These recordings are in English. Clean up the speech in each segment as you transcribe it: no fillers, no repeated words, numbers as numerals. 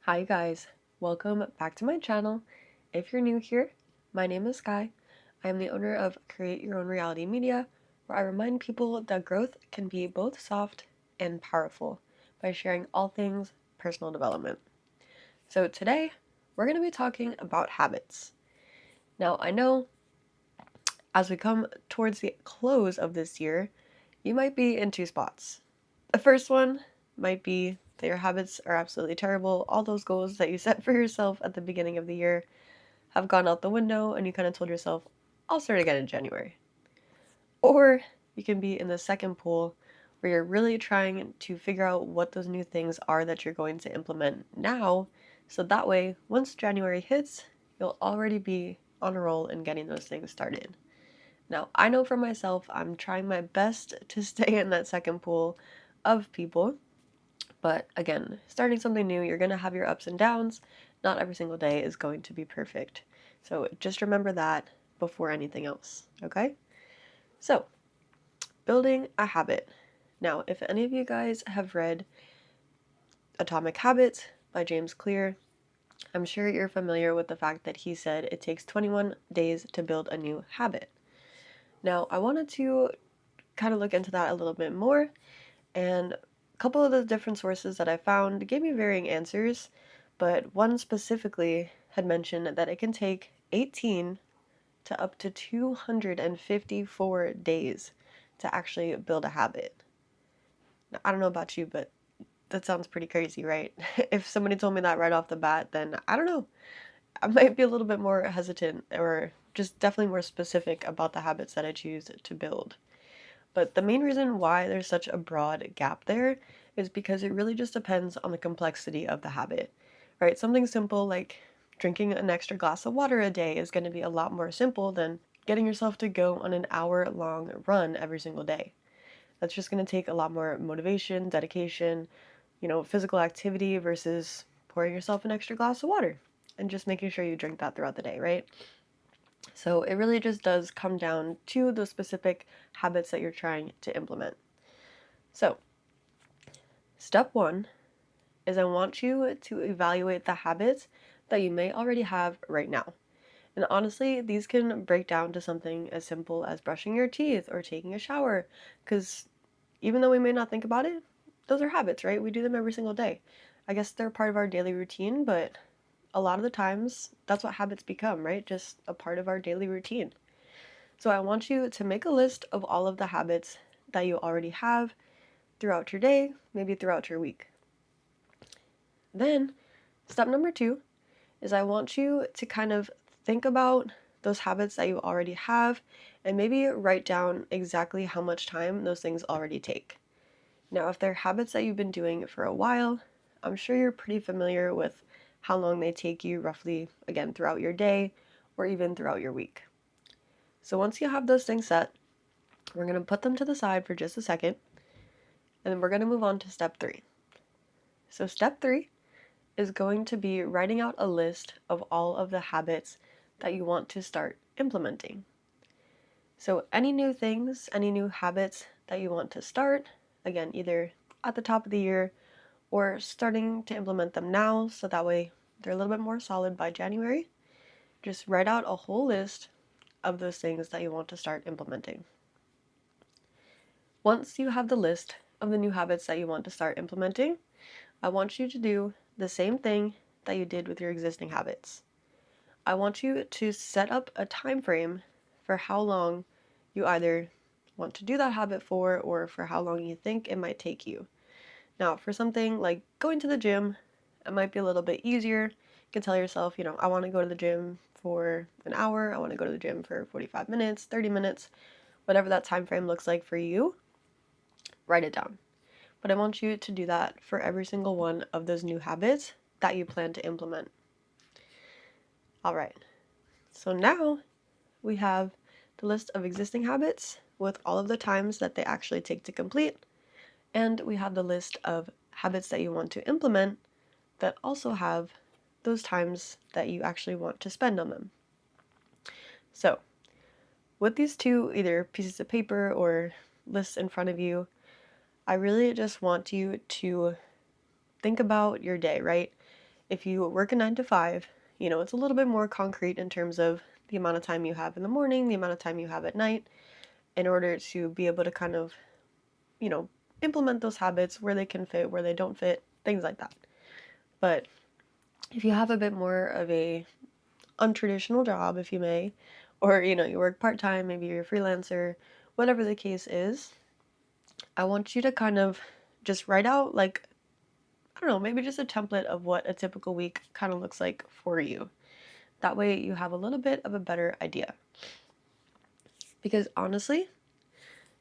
Hi guys, welcome back to my channel. If you're new here, my name is Sky. I am the owner of Create Your Own Reality Media, where I remind people that growth can be both soft and powerful by sharing all things personal development. So today, we're going to be talking about habits. Now, I know as we come towards the close of this year, you might be in two spots. The first one might be that your habits are absolutely terrible. All those goals that you set for yourself at the beginning of the year have gone out the window, and you kind of told yourself, I'll start again in January. Or you can be in the second pool where you're really trying to figure out what those new things are that you're going to implement now. So that way, once January hits, you'll already be on a roll and getting those things started. Now, I know for myself, I'm trying my best to stay in that second pool of people. But again, starting something new, you're going to have your ups and downs. Not every single day is going to be perfect. So just remember that before anything else, okay? So, building a habit. Now, if any of you guys have read Atomic Habits by James Clear, I'm sure you're familiar with the fact that he said it takes 21 days to build a new habit. Now, I wanted to kind of look into that a little bit more, and a couple of the different sources that I found gave me varying answers, but one specifically had mentioned that it can take 18 to up to 254 days to actually build a habit. Now, I don't know about you, but that sounds pretty crazy, right? If somebody told me that right off the bat, then I don't know. I might be a little bit more hesitant or just definitely more specific about the habits that I choose to build. But the main reason why there's such a broad gap there is because it really just depends on the complexity of the habit, right? Something simple like drinking an extra glass of water a day is going to be a lot more simple than getting yourself to go on an hour-long run every single day. That's just going to take a lot more motivation, dedication, physical activity versus pouring yourself an extra glass of water and just making sure you drink that throughout the day, right? So it really just does come down to the specific habits that you're trying to implement. So, step one is I want you to evaluate the habits that you may already have right now. And honestly, these can break down to something as simple as brushing your teeth or taking a shower, because even though we may not think about it, those are habits, right? We do them every single day. I guess they're part of our daily routine, but a lot of the times that's what habits become, right? Just a part of our daily routine. So I want you to make a list of all of the habits that you already have throughout your day, maybe throughout your week. Then, step number two is I want you to kind of think about those habits that you already have and maybe write down exactly how much time those things already take. Now, if they're habits that you've been doing for a while, I'm sure you're pretty familiar with how long they take you roughly, again, throughout your day or even throughout your week. So once you have those things set, we're going to put them to the side for just a second, and then we're going to move on to step three. So step three is going to be writing out a list of all of the habits that you want to start implementing. So any new things, any new habits that you want to start, again, either at the top of the year or starting to implement them now so that way they're a little bit more solid by January, just write out a whole list of those things that you want to start implementing. Once you have the list of the new habits that you want to start implementing, I want you to do the same thing that you did with your existing habits. I want you to set up a time frame for how long you either want to do that habit for or for how long you think it might take you. Now, for something like going to the gym, it might be a little bit easier. You can tell yourself, I want to go to the gym for an hour, I want to go to the gym for 45 minutes, 30 minutes, whatever that time frame looks like for you, write it down. But I want you to do that for every single one of those new habits that you plan to implement. All right, so now we have the list of existing habits with all of the times that they actually take to complete, and we have the list of habits that you want to implement that also have those times that you actually want to spend on them. So, with these two either pieces of paper or lists in front of you, I really just want you to think about your day, right? if you work a 9 to 5, it's a little bit more concrete in terms of the amount of time you have in the morning, the amount of time you have at night, in order to be able to kind of, implement those habits where they can fit, where they don't fit, things like that. But if you have a bit more of a untraditional job, if you may, or you work part-time, maybe you're a freelancer, whatever the case is, I want you to kind of just write out, like, I don't know, maybe just a template of what a typical week kind of looks like for you. That way you have a little bit of a better idea. Because honestly,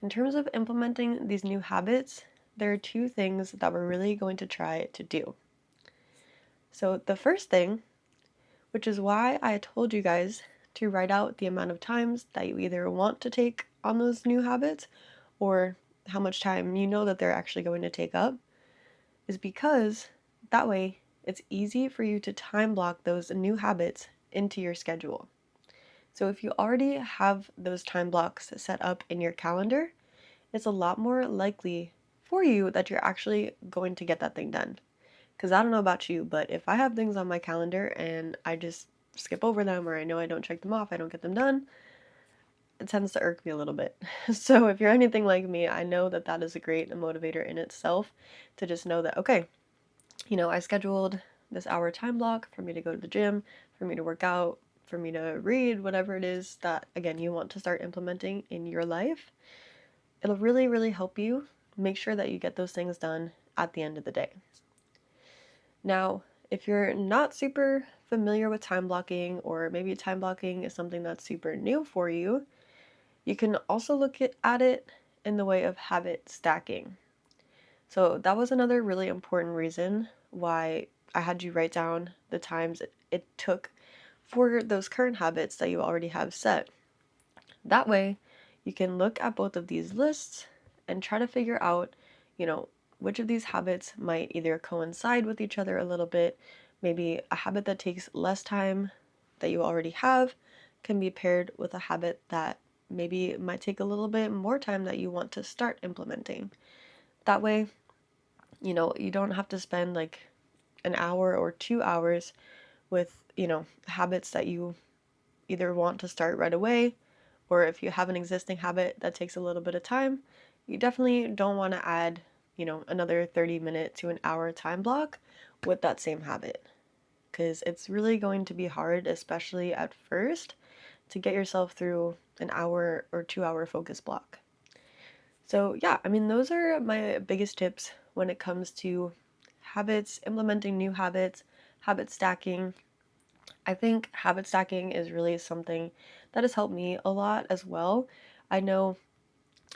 in terms of implementing these new habits, there are two things that we're really going to try to do. So the first thing, which is why I told you guys to write out the amount of times that you either want to take on those new habits or how much time you know that they're actually going to take up, is because that way it's easy for you to time block those new habits into your schedule. So if you already have those time blocks set up in your calendar, it's a lot more likely for you that you're actually going to get that thing done. Because I don't know about you, but if I have things on my calendar and I just skip over them, or I know I don't check them off, I don't get them done, it tends to irk me a little bit. So if you're anything like me, I know that that is a great motivator in itself, to just know that, okay, I scheduled this hour time block for me to go to the gym, for me to work out, for me to read, whatever it is that, again, you want to start implementing in your life. It'll really, really help you make sure that you get those things done at the end of the day. Now, if you're not super familiar with time blocking, or maybe time blocking is something that's super new for you, you can also look at it in the way of habit stacking. So that was another really important reason why I had you write down the times it took for those current habits that you already have set. That way, you can look at both of these lists and try to figure out, which of these habits might either coincide with each other a little bit. Maybe a habit that takes less time that you already have can be paired with a habit that maybe might take a little bit more time that you want to start implementing. That way, you don't have to spend like an hour or 2 hours with, habits that you either want to start right away, or if you have an existing habit that takes a little bit of time, you definitely don't want to add, another 30-minute to an hour time block with that same habit. Because it's really going to be hard, especially at first, to get yourself through an hour or 2 hour focus block. So yeah, I mean, those are my biggest tips when it comes to habits, implementing new habits, habit stacking. I think habit stacking is really something that has helped me a lot as well. I know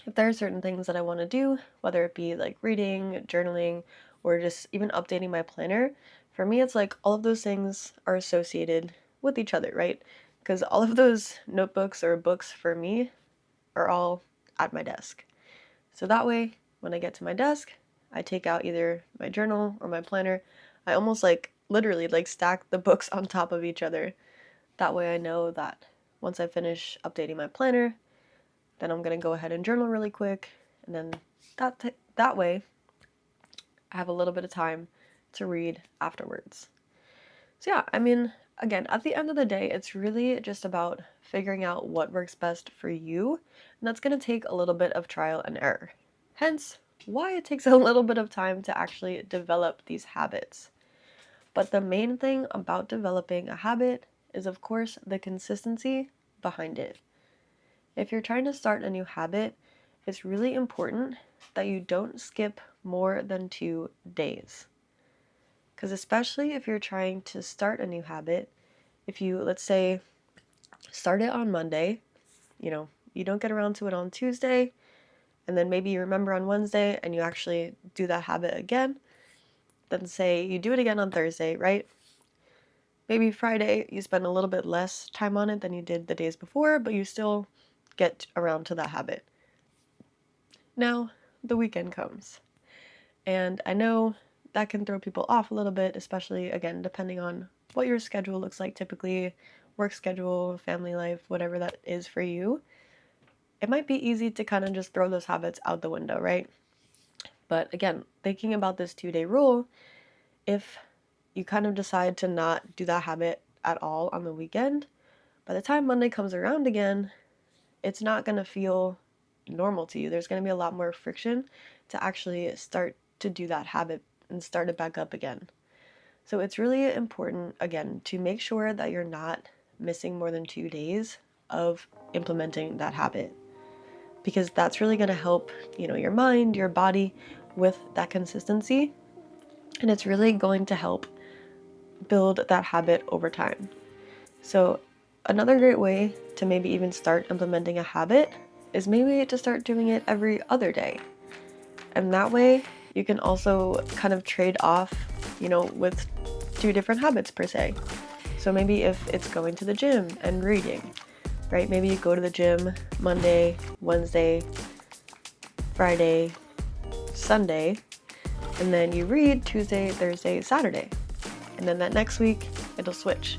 if there are certain things that I want to do, whether it be like reading, journaling, or just even updating my planner, for me, it's like all of those things are associated with each other, right? Because all of those notebooks or books for me are all at my desk. So that way, when I get to my desk, I take out either my journal or my planner. I almost like literally like stack the books on top of each other. That way I know that once I finish updating my planner, then I'm going to go ahead and journal really quick, and then that way I have a little bit of time to read afterwards. So yeah, I mean, again, at the end of the day, it's really just about figuring out what works best for you, and that's going to take a little bit of trial and error. Hence, why it takes a little bit of time to actually develop these habits. But the main thing about developing a habit is, of course, the consistency behind it. If you're trying to start a new habit, it's really important that you don't skip more than 2 days. Because especially if you're trying to start a new habit, if you, let's say, start it on Monday, you don't get around to it on Tuesday, and then maybe you remember on Wednesday and you actually do that habit again, then say you do it again on Thursday, right? Maybe Friday you spend a little bit less time on it than you did the days before, but you still get around to that habit. Now, the weekend comes. And I know that can throw people off a little bit, especially, again, depending on what your schedule looks like typically, work schedule, family life, whatever that is for you. It might be easy to kind of just throw those habits out the window, right? But again, thinking about this 2-day rule, if you kind of decide to not do that habit at all on the weekend, by the time Monday comes around again, it's not going to feel normal to you. There's going to be a lot more friction to actually start to do that habit and start it back up again. So it's really important, again, to make sure that you're not missing more than 2 days of implementing that habit, because that's really going to help, your mind, your body with that consistency. And it's really going to help build that habit over time. So another great way to maybe even start implementing a habit is maybe to start doing it every other day. And that way you can also kind of trade off, with 2 different habits per se. So maybe if it's going to the gym and reading, right? Maybe you go to the gym Monday, Wednesday, Friday, Sunday, and then you read Tuesday, Thursday, Saturday. And then that next week, it'll switch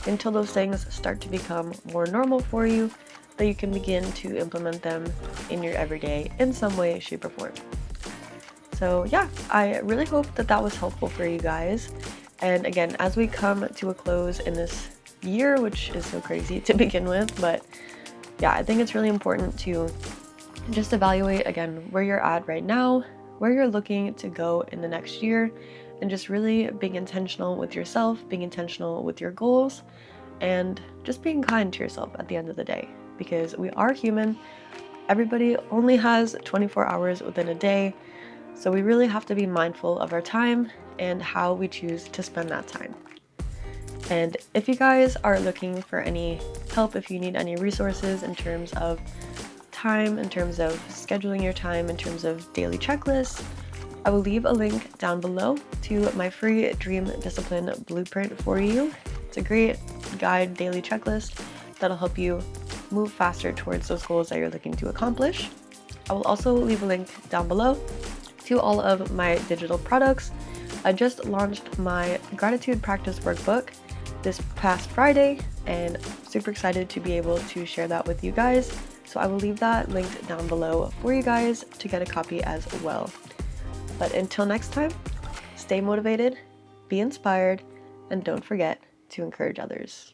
until those things start to become more normal for you, that you can begin to implement them in your everyday in some way, shape, or form. So yeah, I really hope that that was helpful for you guys. And again, as we come to a close in this year, which is so crazy to begin with, but yeah, I think it's really important to just evaluate again where you're at right now, where you're looking to go in the next year, and just really being intentional with yourself, being intentional with your goals, and just being kind to yourself at the end of the day, because we are human. Everybody only has 24 hours within a day, so we really have to be mindful of our time and how we choose to spend that time. And if you guys are looking for any help, if you need any resources in terms of time, in terms of scheduling your time, in terms of daily checklists, I will leave a link down below to my free Dream Discipline Blueprint for you. It's a great guide daily checklist that'll help you move faster towards those goals that you're looking to accomplish. I will also leave a link down below to all of my digital products. I just launched my Gratitude Practice Workbook this past Friday, and I'm super excited to be able to share that with you guys. So I will leave that linked down below for you guys to get a copy as well. But until next time, stay motivated, be inspired, and don't forget to encourage others.